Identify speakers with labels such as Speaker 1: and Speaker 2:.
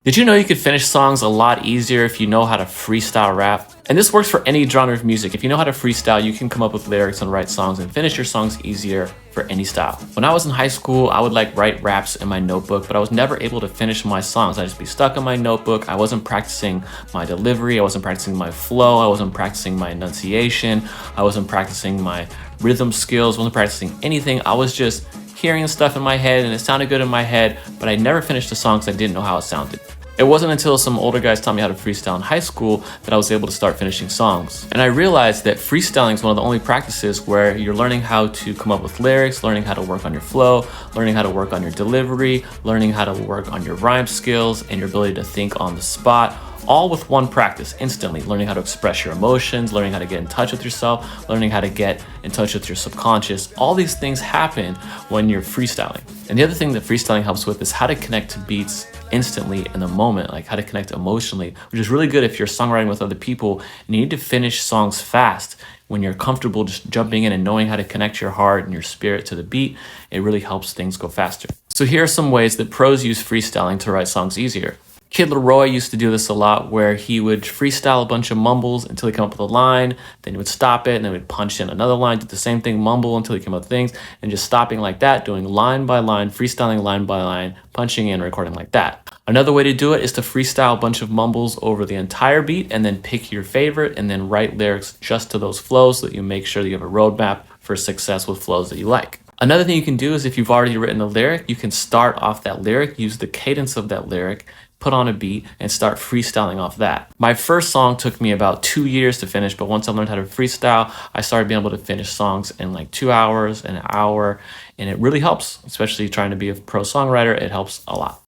Speaker 1: Did you know you could finish songs a lot easier if you know how to freestyle rap? And this works for any genre of music. If you know how to freestyle, you can come up with lyrics and write songs and finish your songs easier for any style. When I was in high school, I would write raps in my notebook, but I was never able to finish my songs. I'd just be stuck in my notebook. I wasn't practicing my delivery. I wasn't practicing my flow. I wasn't practicing my enunciation. I wasn't practicing my rhythm skills. I wasn't practicing anything. I was just hearing stuff in my head and it sounded good in my head, but I never finished the song because I didn't know how it sounded. It wasn't until some older guys taught me how to freestyle in high school that I was able to start finishing songs. And I realized that freestyling is one of the only practices where you're learning how to come up with lyrics, learning how to work on your flow, learning how to work on your delivery, learning how to work on your rhyme skills and your ability to think on the spot, all with one practice instantly. Learning how to express your emotions, learning how to get in touch with yourself, learning how to get in touch with your subconscious. All these things happen when you're freestyling. And the other thing that freestyling helps with is how to connect to beats instantly in the moment, like how to connect emotionally, which is really good if you're songwriting with other people and you need to finish songs fast. When you're comfortable just jumping in and knowing how to connect your heart and your spirit to the beat, it really helps things go faster. So here are some ways that pros use freestyling to write songs easier. Kid Laroi used to do this a lot, where he would freestyle a bunch of mumbles until he came up with a line, then he would stop it, and then he would punch in another line, do the same thing, mumble until he came up with things, and just stopping like that, doing line by line, freestyling line by line, punching in, recording like that. Another way to do it is to freestyle a bunch of mumbles over the entire beat and then pick your favorite and then write lyrics just to those flows so that you make sure that you have a roadmap for success with flows that you like. Another thing you can do is if you've already written a lyric, you can start off that lyric, use the cadence of that lyric, put on a beat, and start freestyling off that. My first song took me about 2 years to finish, but once I learned how to freestyle, I started being able to finish songs in 2 hours, an hour, and it really helps, especially trying to be a pro songwriter. It helps a lot.